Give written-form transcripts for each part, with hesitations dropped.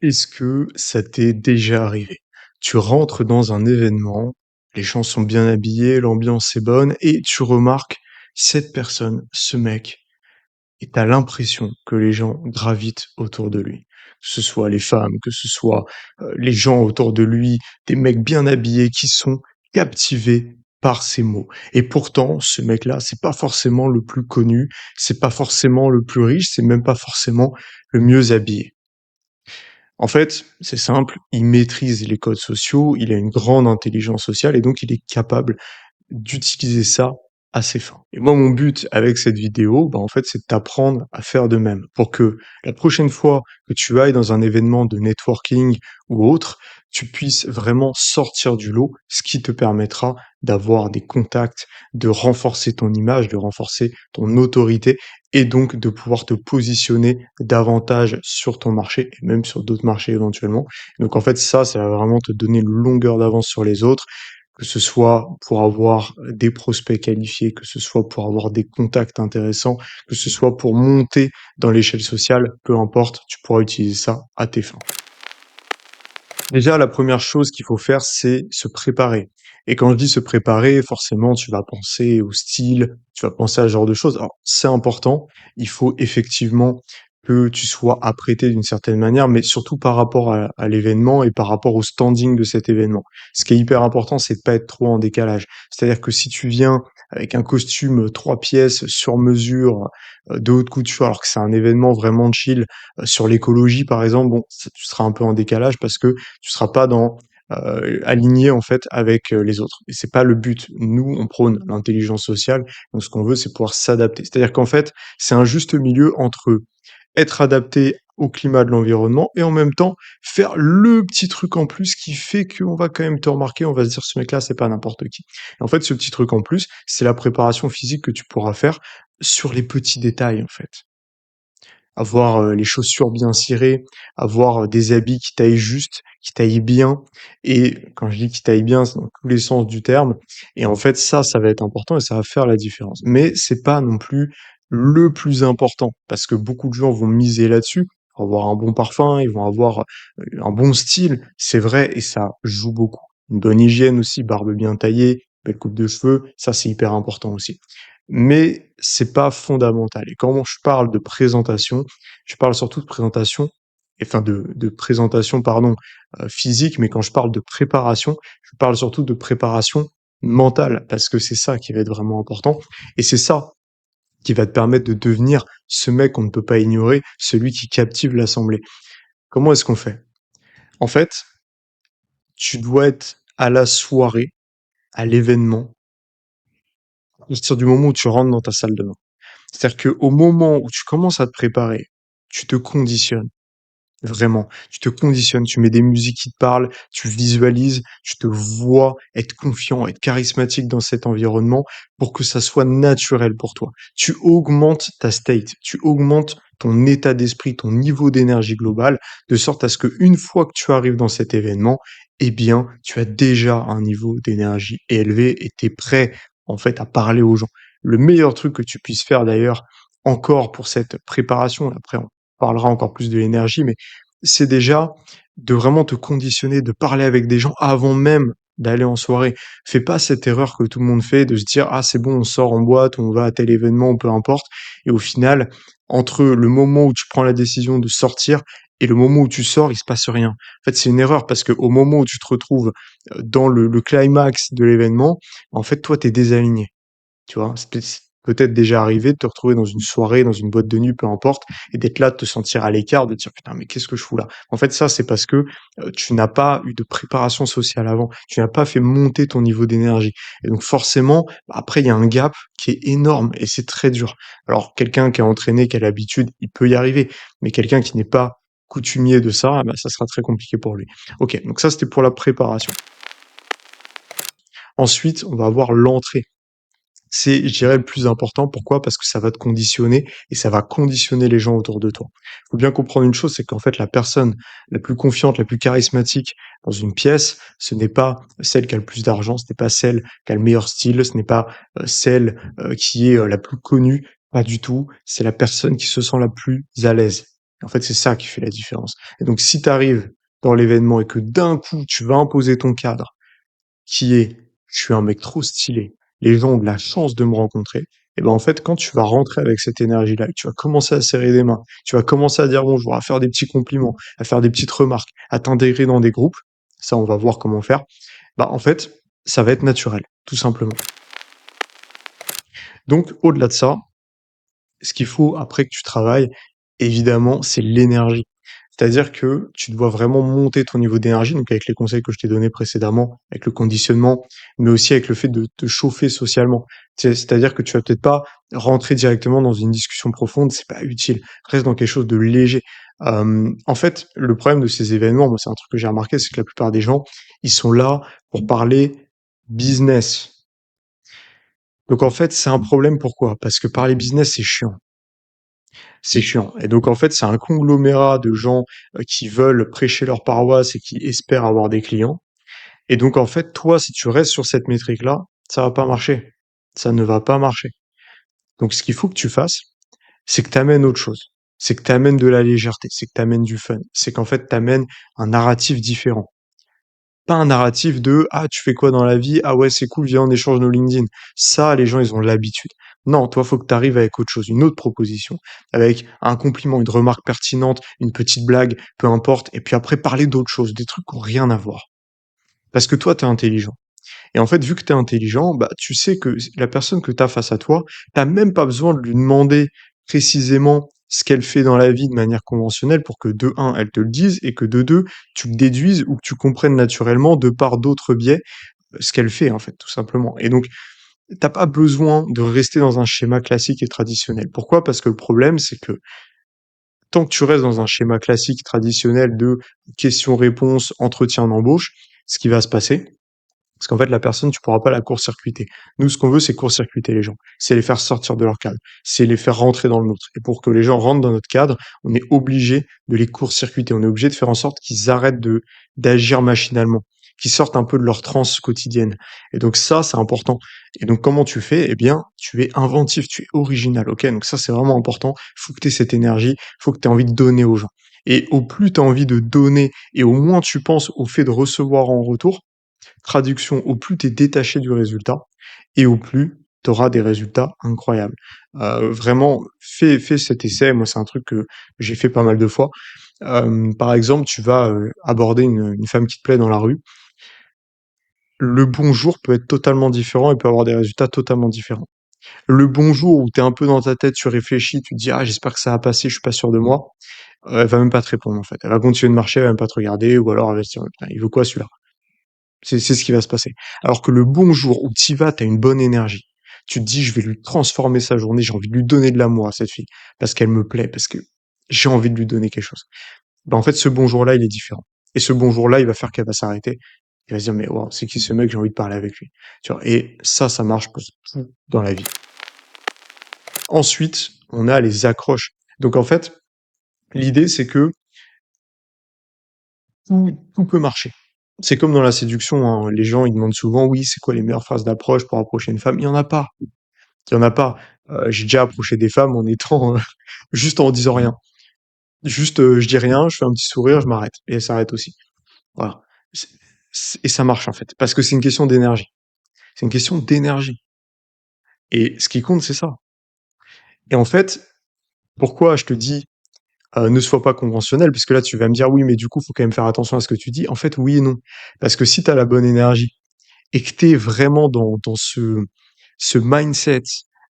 Est-ce que ça t'est déjà arrivé? Tu rentres dans un événement, les gens sont bien habillés, l'ambiance est bonne et tu remarques cette personne, ce mec, et tu l'impression que les gens gravitent autour de lui. Que ce soit les femmes, que ce soit, les gens autour de lui, des mecs bien habillés qui sont captivés par ses mots et pourtant ce mec-là, c'est pas forcément le plus connu, c'est pas forcément le plus riche, c'est même pas forcément le mieux habillé. En fait, c'est simple, il maîtrise les codes sociaux, il a une grande intelligence sociale et donc il est capable d'utiliser ça à ses fins. Et moi, mon but avec cette vidéo, bah, en fait, c'est de t'apprendre à faire de même pour que la prochaine fois que tu ailles dans un événement de networking ou autre, tu puisses vraiment sortir du lot, ce qui te permettra d'avoir des contacts, de renforcer ton image, de renforcer ton autorité et donc de pouvoir te positionner davantage sur ton marché et même sur d'autres marchés éventuellement. Donc en fait, ça va vraiment te donner une longueur d'avance sur les autres, que ce soit pour avoir des prospects qualifiés, que ce soit pour avoir des contacts intéressants, que ce soit pour monter dans l'échelle sociale, peu importe, tu pourras utiliser ça à tes fins. Déjà, la première chose qu'il faut faire, c'est se préparer. Et quand je dis se préparer, forcément, tu vas penser au style, tu vas penser à ce genre de choses. Alors, c'est important. Il faut effectivement que tu sois apprêté d'une certaine manière, mais surtout par rapport à l'événement et par rapport au standing de cet événement. Ce qui est hyper important, c'est de pas être trop en décalage. C'est-à-dire que si tu viens avec un costume 3 pièces sur mesure de haute couture, alors que c'est un événement vraiment chill sur l'écologie, par exemple, bon, tu seras un peu en décalage parce que tu seras pas aligné en fait avec les autres. Et c'est pas le but. Nous, on prône l'intelligence sociale. Donc, ce qu'on veut, c'est pouvoir s'adapter. C'est-à-dire qu'en fait, c'est un juste milieu entre être adapté au climat de l'environnement et en même temps faire le petit truc en plus qui fait qu'on va quand même te remarquer, on va se dire ce mec-là, c'est pas n'importe qui. Et en fait, ce petit truc en plus, c'est la préparation physique que tu pourras faire sur les petits détails en fait. Avoir, les chaussures bien cirées, avoir, des habits qui taillent juste, qui taillent bien et quand je dis qui taillent bien, c'est dans tous les sens du terme et en fait ça va être important et ça va faire la différence. Mais c'est pas non plus le plus important parce que beaucoup de gens vont miser là-dessus. Ils vont avoir un bon parfum, ils vont avoir, un bon style, c'est vrai et ça joue beaucoup. Une bonne hygiène aussi, barbe bien taillée, belle coupe de cheveux, ça c'est hyper important aussi. Mais c'est pas fondamental et quand je parle de présentation, je parle surtout de présentation enfin de présentation pardon, physique, mais quand je parle de préparation, je parle surtout de préparation mentale parce que c'est ça qui va être vraiment important et c'est ça qui va te permettre de devenir ce mec qu'on ne peut pas ignorer, celui qui captive l'assemblée. Comment est-ce qu'on fait? En fait, tu dois être à la soirée, à l'événement, à partir du moment où tu rentres dans ta salle de bain. C'est-à-dire qu'au moment où tu commences à te préparer, tu te conditionnes, vraiment. Tu te conditionnes, tu mets des musiques qui te parlent, tu visualises, tu te vois être confiant, être charismatique dans cet environnement pour que ça soit naturel pour toi. Tu augmentes ta state, tu augmentes ton état d'esprit, ton niveau d'énergie globale, de sorte à ce qu'une fois que tu arrives dans cet événement, eh bien, tu as déjà un niveau d'énergie élevé et tu es prêt, en fait, à parler aux gens. Le meilleur truc que tu puisses faire d'ailleurs, encore pour cette préparation, après on parlera encore plus de l'énergie, mais c'est déjà de vraiment te conditionner, de parler avec des gens avant même d'aller en soirée. Fais pas cette erreur que tout le monde fait de se dire: «Ah c'est bon, on sort en boîte, on va à tel événement, peu importe» et au final, entre le moment où tu prends la décision de sortir et le moment où tu sors, il se passe rien. En fait, c'est une erreur parce qu'au moment où tu te retrouves, dans le climax de l'événement, en fait, toi, tu es désaligné. Tu vois? C'est peut-être déjà arrivé de te retrouver dans une soirée, dans une boîte de nuit, peu importe, et d'être là, de te sentir à l'écart, de te dire: «Putain, mais qu'est-ce que je fous là?» En fait, ça, c'est parce que, tu n'as pas eu de préparation sociale avant. Tu n'as pas fait monter ton niveau d'énergie et donc forcément, après, il y a un gap qui est énorme et c'est très dur. Alors quelqu'un qui est entraîné, qui a l'habitude, il peut y arriver, mais quelqu'un qui n'est pas coutumier de ça, bah, ça sera très compliqué pour lui. OK, donc ça, c'était pour la préparation. Ensuite, on va avoir l'entrée. C'est, je dirais, le plus important. Pourquoi? Parce que ça va te conditionner et ça va conditionner les gens autour de toi. Il faut bien comprendre une chose, c'est qu'en fait, la personne la plus confiante, la plus charismatique dans une pièce, ce n'est pas celle qui a le plus d'argent, ce n'est pas celle qui a le meilleur style, ce n'est pas celle qui est la plus connue, pas du tout. C'est la personne qui se sent la plus à l'aise. En fait, c'est ça qui fait la différence. Et donc, si tu arrives dans l'événement et que d'un coup, tu vas imposer ton cadre, qui est: «Je suis un mec trop stylé, les gens ont de la chance de me rencontrer», et ben, en fait, quand tu vas rentrer avec cette énergie-là, et que tu vas commencer à serrer des mains, tu vas commencer à dire bonjour, à faire des petits compliments, à faire des petites remarques, à t'intégrer dans des groupes, ça, on va voir comment faire. Bah, en fait, ça va être naturel, tout simplement. Donc, au-delà de ça, ce qu'il faut après que tu travailles, évidemment, c'est l'énergie. C'est-à-dire que tu dois vraiment monter ton niveau d'énergie, donc avec les conseils que je t'ai donnés précédemment, avec le conditionnement, mais aussi avec le fait de te chauffer socialement. C'est-à-dire que tu vas peut-être pas rentrer directement dans une discussion profonde, c'est pas utile. Reste dans quelque chose de léger. En fait, le problème de ces événements, moi, c'est un truc que j'ai remarqué, c'est que la plupart des gens, ils sont là pour parler business. Donc en fait, c'est un problème. Pourquoi? Parce que parler business, c'est chiant. C'est chiant. Et donc, en fait, c'est un conglomérat de gens qui veulent prêcher leur paroisse et qui espèrent avoir des clients. Et donc, en fait, toi, si tu restes sur cette métrique-là, ça va pas marcher. Ça ne va pas marcher. Donc, ce qu'il faut que tu fasses, c'est que tu amènes autre chose. C'est que tu amènes de la légèreté. C'est que tu amènes du fun. C'est qu'en fait, tu amènes un narratif différent. Pas un narratif de «Ah, tu fais quoi dans la vie? Ah ouais, c'est cool, viens, on échange nos LinkedIn». Ça, les gens, ils ont l'habitude. Non, toi, faut que tu arrives avec autre chose, une autre proposition, avec un compliment, une remarque pertinente, une petite blague, peu importe, et puis après parler d'autre chose, des trucs qui ont rien à voir. Parce que toi, tu es intelligent. Et en fait, vu que tu es intelligent, bah, tu sais que la personne que tu as face à toi, tu même pas besoin de lui demander précisément ce qu'elle fait dans la vie de manière conventionnelle pour que de un, elle te le dise et que de 2, tu le déduises ou que tu comprennes naturellement de par d'autres biais ce qu'elle fait en fait, tout simplement. Et donc, t'as pas besoin de rester dans un schéma classique et traditionnel. Pourquoi? Parce que le problème, c'est que tant que tu restes dans un schéma classique traditionnel de questions-réponses, entretien d'embauche, ce qui va se passer, parce qu'en fait, la personne, tu pourras pas la court-circuiter. Nous, ce qu'on veut, c'est court-circuiter les gens. C'est les faire sortir de leur cadre. C'est les faire rentrer dans le nôtre. Et pour que les gens rentrent dans notre cadre, on est obligé de les court-circuiter. On est obligé de faire en sorte qu'ils arrêtent d'agir machinalement, qu'ils sortent un peu de leur transe quotidienne. Et donc ça, c'est important. Et donc, comment tu fais? Eh bien, tu es inventif, tu es original. OK? Donc ça, c'est vraiment important. Faut que tu aies cette énergie. Faut que tu aies envie de donner aux gens. Et au plus tu as envie de donner et au moins tu penses au fait de recevoir en retour, traduction, au plus tu es détaché du résultat et au plus tu auras des résultats incroyables. Vraiment, fais cet essai. Moi, c'est un truc que j'ai fait pas mal de fois. Par exemple, tu vas aborder une femme qui te plaît dans la rue. Le bonjour peut être totalement différent et peut avoir des résultats totalement différents. Le bonjour où tu es un peu dans ta tête, tu réfléchis, tu te dis: «Ah, j'espère que ça va passer, je suis pas sûr de moi», elle va même pas te répondre, en fait. Elle va continuer de marcher, elle va même pas te regarder ou alors elle va se dire: «Putain, il veut quoi celui-là?» C'est ce qui va se passer. Alors que le bon jour où tu y vas, tu as une bonne énergie. Tu te dis: «Je vais lui transformer sa journée, j'ai envie de lui donner de l'amour à cette fille, parce qu'elle me plaît, parce que j'ai envie de lui donner quelque chose». Bah, en fait, ce bon jour-là, il est différent. Et ce bon jour-là, il va faire qu'elle va s'arrêter. Elle va se dire: «Mais waouh, c'est qui ce mec? J'ai envie de parler avec lui». Tu vois? Et ça marche pour tout dans la vie. Ensuite, on a les accroches. Donc en fait, l'idée, c'est que tout peut marcher. C'est comme dans la séduction, hein. Les gens, ils demandent souvent: «Oui, c'est quoi les meilleures phrases d'approche pour approcher une femme?» Il y en a pas. Il y en a pas. J'ai déjà approché des femmes en étant, juste en disant rien. Juste, je dis rien, je fais un petit sourire, je m'arrête et elle s'arrête aussi. Voilà. C'est et ça marche, en fait, parce que c'est une question d'énergie. C'est une question d'énergie et ce qui compte, c'est ça. Et en fait, pourquoi je te dis, ne sois pas conventionnel? Puisque là, tu vas me dire: «Oui, mais du coup, faut quand même faire attention à ce que tu dis». En fait, oui et non. Parce que si tu as la bonne énergie et que tu es vraiment dans ce mindset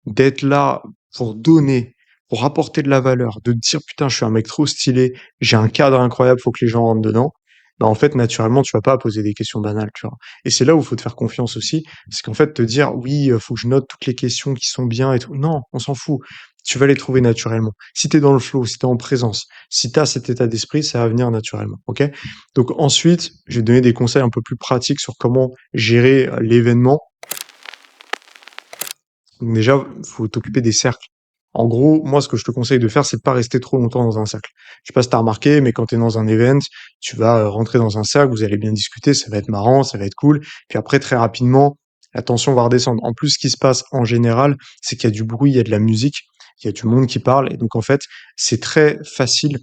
d'être là pour donner, pour apporter de la valeur, de te dire: «Putain, je suis un mec trop stylé, j'ai un cadre incroyable, faut que les gens rentrent dedans», bah, en fait, naturellement, tu vas pas poser des questions banales, tu vois? Et c'est là où il faut te faire confiance aussi, parce qu'en fait, te dire: «Oui, faut que je note toutes les questions qui sont bien et tout», non, on s'en fout. Tu vas les trouver naturellement. Si tu es dans le flow, si tu es en présence, si tu as cet état d'esprit, ça va venir naturellement, OK? Donc ensuite, je vais donner des conseils un peu plus pratiques sur comment gérer, l'événement. Donc déjà, faut t'occuper des cercles. En gros, moi, ce que je te conseille de faire, c'est de pas rester trop longtemps dans un cercle. Je sais pas si tu as remarqué, mais quand tu es dans un event, tu vas rentrer dans un cercle, vous allez bien discuter, ça va être marrant, ça va être cool. Puis après, très rapidement, la tension va redescendre. En plus, ce qui se passe en général, c'est qu'il y a du bruit, il y a de la musique, il y a du monde qui parle. Et donc, en fait, c'est très facile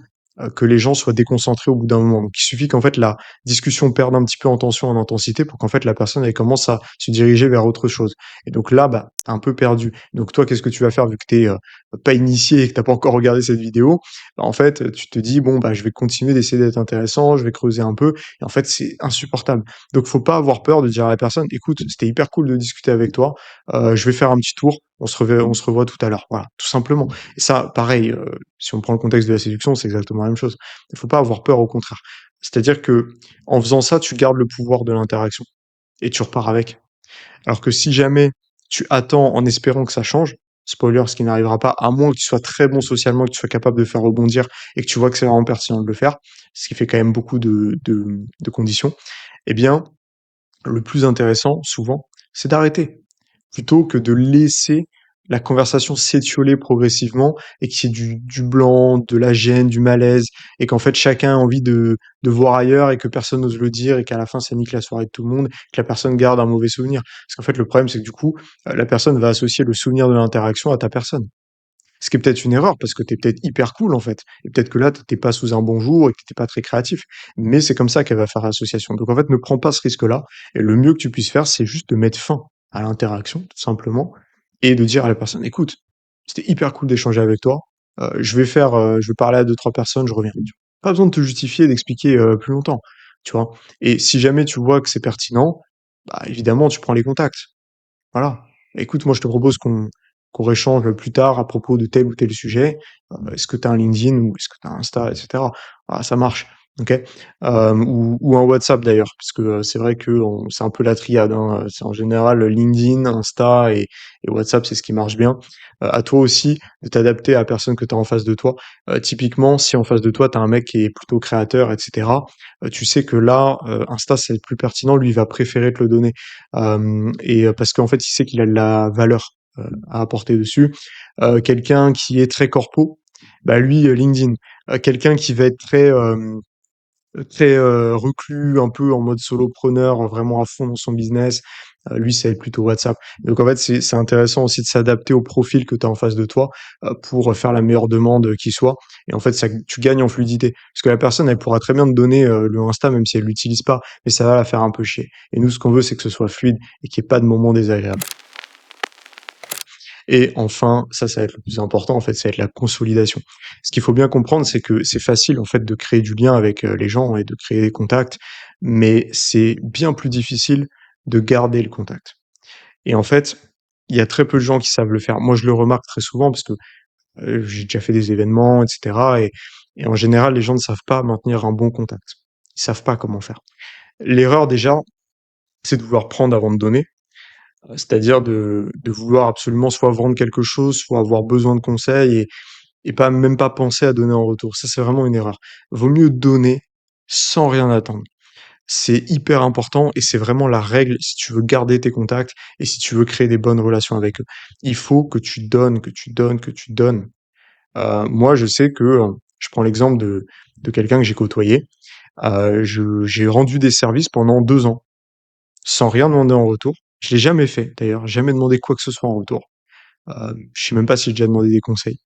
que les gens soient déconcentrés au bout d'un moment. Donc il suffit qu'en fait la discussion perde un petit peu en tension, en intensité pour qu'en fait la personne elle commence à se diriger vers autre chose. Et donc là, bah, tu un peu perdu. Donc toi, qu'est-ce que tu vas faire vu que t'es pas initié et que t'as pas encore regardé cette vidéo? Bah, en fait, tu te dis bon bah je vais continuer d'essayer d'être intéressant, je vais creuser un peu. Et en fait, c'est insupportable. Donc faut pas avoir peur de dire à la personne, écoute, c'était hyper cool de discuter avec toi. Je vais faire un petit tour. On se revoit tout à l'heure. Voilà, tout simplement. Et ça, pareil, si on prend le contexte de la séduction, c'est exactement la même chose. Il faut pas avoir peur, au contraire. C'est-à-dire que en faisant ça, tu gardes le pouvoir de l'interaction et tu repars avec. Alors que si jamais tu attends en espérant que ça change, spoiler, ce qui n'arrivera pas, à moins que tu sois très bon socialement, que tu sois capable de faire rebondir et que tu vois que c'est vraiment pertinent de le faire, ce qui fait quand même beaucoup de conditions, eh bien, le plus intéressant, souvent, c'est d'arrêter, plutôt que de laisser la conversation s'étioler progressivement et qu'il y ait du blanc, de la gêne, du malaise, et qu'en fait chacun a envie de voir ailleurs et que personne n'ose le dire et qu'à la fin ça nique la soirée de tout le monde, que la personne garde un mauvais souvenir. Parce qu'en fait le problème c'est que du coup, la personne va associer le souvenir de l'interaction à ta personne. Ce qui est peut-être une erreur parce que t'es peut-être hyper cool en fait. Et peut-être que là, t'étais pas sous un bon jour et que t'étais pas très créatif. Mais c'est comme ça qu'elle va faire l'association. Donc en fait, ne prends pas ce risque-là. Et le mieux que tu puisses faire, c'est juste de mettre fin à l'interaction, tout simplement, et de dire à la personne, écoute, c'était hyper cool d'échanger avec toi. Je vais parler à deux, trois personnes, je reviens. Pas besoin de te justifier, d'expliquer plus longtemps, tu vois. Et si jamais tu vois que c'est pertinent, bah évidemment, tu prends les contacts. Voilà. Écoute, moi, je te propose qu'on réchange plus tard à propos de tel ou tel sujet. Est-ce que tu as un LinkedIn ou est-ce que tu as un Insta, etc. Voilà, ça marche. Ok. Ou un WhatsApp d'ailleurs, parce que c'est vrai que c'est un peu la triade, hein. C'est en général LinkedIn, Insta et WhatsApp, c'est ce qui marche bien. À toi aussi de t'adapter à la personne que tu as en face de toi. Typiquement, si en face de toi, tu as un mec qui est plutôt créateur, etc., tu sais que là, Insta, c'est plus pertinent, lui, il va préférer te le donner. Parce qu'en fait, il sait qu'il a de la valeur à apporter dessus. Quelqu'un qui est très corpo, bah lui, LinkedIn. Quelqu'un qui va être très reclus, un peu en mode solopreneur, vraiment à fond dans son business, lui, ça va être plutôt WhatsApp. Donc en fait, c'est intéressant aussi de s'adapter au profil que tu as en face de toi pour faire la meilleure demande qui soit. Et en fait, ça, tu gagnes en fluidité. Parce que la personne, elle pourra très bien te donner le Insta, même si elle l'utilise pas, mais ça va la faire un peu chier. Et nous, ce qu'on veut, c'est que ce soit fluide et qu'il n'y ait pas de moments désagréables. Et enfin, ça va être le plus important, en fait, ça va être la consolidation. Ce qu'il faut bien comprendre, c'est que c'est facile, en fait, de créer du lien avec les gens et de créer des contacts, mais c'est bien plus difficile de garder le contact. Et en fait, il y a très peu de gens qui savent le faire. Moi, je le remarque très souvent parce que j'ai déjà fait des événements, etc. Et en général, les gens ne savent pas maintenir un bon contact. Ils savent pas comment faire. L'erreur, déjà, c'est de vouloir prendre avant de donner. C'est-à-dire de vouloir absolument soit vendre quelque chose, soit avoir besoin de conseils et pas même pas penser à donner en retour. Ça, c'est vraiment une erreur. Vaut mieux donner sans rien attendre. C'est hyper important et c'est vraiment la règle si tu veux garder tes contacts et si tu veux créer des bonnes relations avec eux. Il faut que tu donnes, que tu donnes, que tu donnes. Moi, je sais que, je prends l'exemple de quelqu'un que j'ai côtoyé. J'ai rendu des services pendant 2 ans sans rien demander en retour. Je l'ai jamais fait d'ailleurs, jamais demandé quoi que ce soit en retour. Je sais même pas si j'ai déjà demandé des conseils.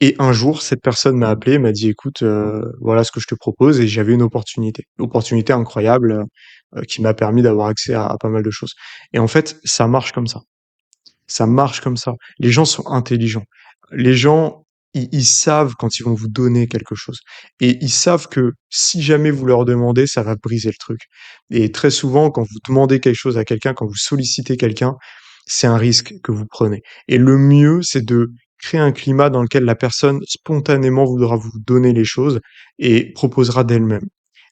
Et un jour, cette personne m'a appelé, m'a dit: «Écoute, voilà ce que je te propose» et j'avais une opportunité. Opportunité incroyable, qui m'a permis d'avoir accès à pas mal de choses. Et en fait, ça marche comme ça. Ça marche comme ça. Les gens sont intelligents. Les gens, ils savent quand ils vont vous donner quelque chose. Et ils savent que si jamais vous leur demandez, ça va briser le truc. Et très souvent, quand vous demandez quelque chose à quelqu'un, quand vous sollicitez quelqu'un, c'est un risque que vous prenez. Et le mieux, c'est de créer un climat dans lequel la personne spontanément voudra vous donner les choses et proposera d'elle-même.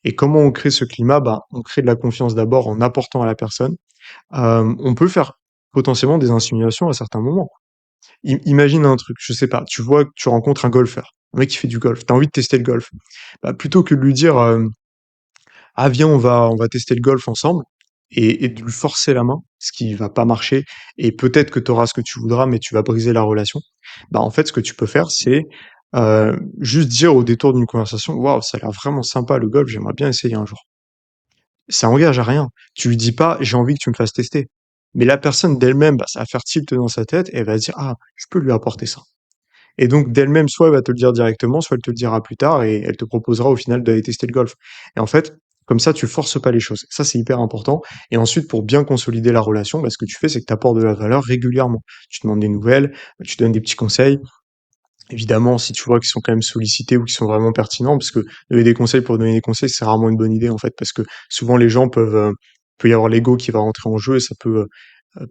Et comment on crée ce climat? Bah, on crée de la confiance d'abord en apportant à la personne. On peut faire potentiellement des insinuations à certains moments. Imagine un truc, je sais pas, tu vois que tu rencontres un golfeur, un mec qui fait du golf, tu as envie de tester le golf. Bah, plutôt que de lui dire ah viens on va tester le golf ensemble et de lui forcer la main, ce qui va pas marcher et peut-être que tu auras ce que tu voudras mais tu vas briser la relation. Bah en fait ce que tu peux faire c'est juste dire au détour d'une conversation waouh ça a l'air vraiment sympa le golf, j'aimerais bien essayer un jour. Ça engage à rien. Tu lui dis pas: «J'ai envie que tu me fasses tester». Mais la personne d'elle-même, bah, ça va faire tilt dans sa tête et elle va se dire: «Ah, je peux lui apporter ça». Et donc, d'elle-même, soit elle va te le dire directement, soit elle te le dira plus tard et elle te proposera au final d'aller tester le golf. Et en fait, comme ça, tu forces pas les choses. Ça, c'est hyper important. Et ensuite, pour bien consolider la relation, bah, ce que tu fais, c'est que tu apportes de la valeur régulièrement. Tu demandes des nouvelles, tu donnes des petits conseils. Évidemment, si tu vois qu'ils sont quand même sollicités ou qu'ils sont vraiment pertinents, parce que donner des conseils pour donner des conseils, c'est rarement une bonne idée en fait, parce que souvent les gens peuvent, peut y avoir l'ego qui va rentrer en jeu et ça peut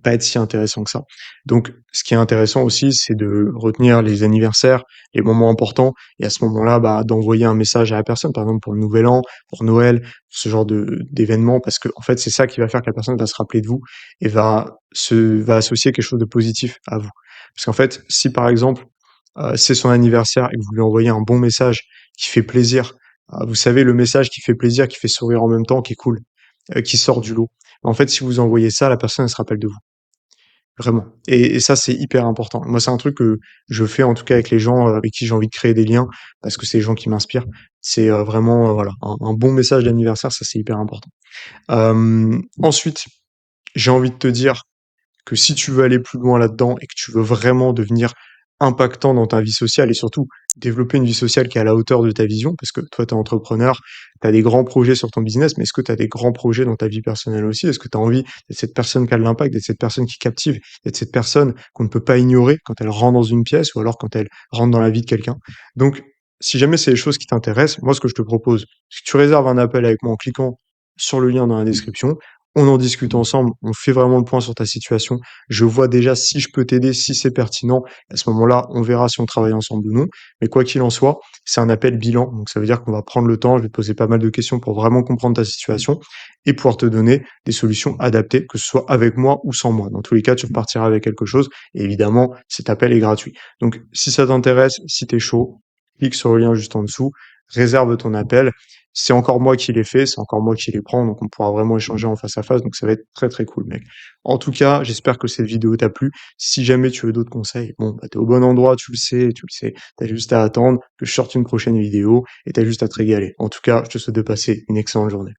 pas être si intéressant que ça. Donc, ce qui est intéressant aussi, c'est de retenir les anniversaires, les moments importants, et à ce moment-là, bah, d'envoyer un message à la personne, par exemple pour le Nouvel An, pour Noël, pour ce genre de d'événements, parce que en fait, c'est ça qui va faire que la personne va se rappeler de vous et va associer quelque chose de positif à vous. Parce qu'en fait, si par exemple c'est son anniversaire et que vous lui envoyez un bon message qui fait plaisir, vous savez, le message qui fait plaisir, qui fait sourire en même temps, qui est cool, qui sort du lot. En fait, si vous envoyez ça, la personne, elle se rappelle de vous, vraiment. Et ça, c'est hyper important. Moi, c'est un truc que je fais en tout cas avec les gens avec qui j'ai envie de créer des liens, parce que c'est les gens qui m'inspirent. C'est vraiment, voilà, un bon message d'anniversaire, ça c'est hyper important. Ensuite, j'ai envie de te dire que si tu veux aller plus loin là-dedans et que tu veux vraiment devenir impactant dans ta vie sociale et surtout développer une vie sociale qui est à la hauteur de ta vision, parce que toi, tu es entrepreneur, tu as des grands projets sur ton business, mais est-ce que tu as des grands projets dans ta vie personnelle aussi? Est-ce que tu as envie d'être cette personne qui a de l'impact, d'être cette personne qui captive, d'être cette personne qu'on ne peut pas ignorer quand elle rentre dans une pièce ou alors quand elle rentre dans la vie de quelqu'un? Donc, si jamais c'est des choses qui t'intéressent, moi, ce que je te propose, c'est que tu réserves un appel avec moi en cliquant sur le lien dans la description. On en discute ensemble, on fait vraiment le point sur ta situation. Je vois déjà si je peux t'aider, si c'est pertinent. À ce moment-là, on verra si on travaille ensemble ou non. Mais quoi qu'il en soit, c'est un appel bilan. Donc ça veut dire qu'on va prendre le temps, je vais te poser pas mal de questions pour vraiment comprendre ta situation et pouvoir te donner des solutions adaptées, que ce soit avec moi ou sans moi. Dans tous les cas, tu repartiras avec quelque chose. Et évidemment, cet appel est gratuit. Donc si ça t'intéresse, si t'es chaud, clique sur le lien juste en dessous, réserve ton appel. C'est encore moi qui les fais, c'est encore moi qui les prends, donc on pourra vraiment échanger en face à face, donc ça va être très très cool, mec. En tout cas, j'espère que cette vidéo t'a plu. Si jamais tu veux d'autres conseils, bon, bah, t'es au bon endroit, tu le sais. T'as juste à attendre que je sorte une prochaine vidéo et t'as juste à te régaler. En tout cas, je te souhaite de passer une excellente journée.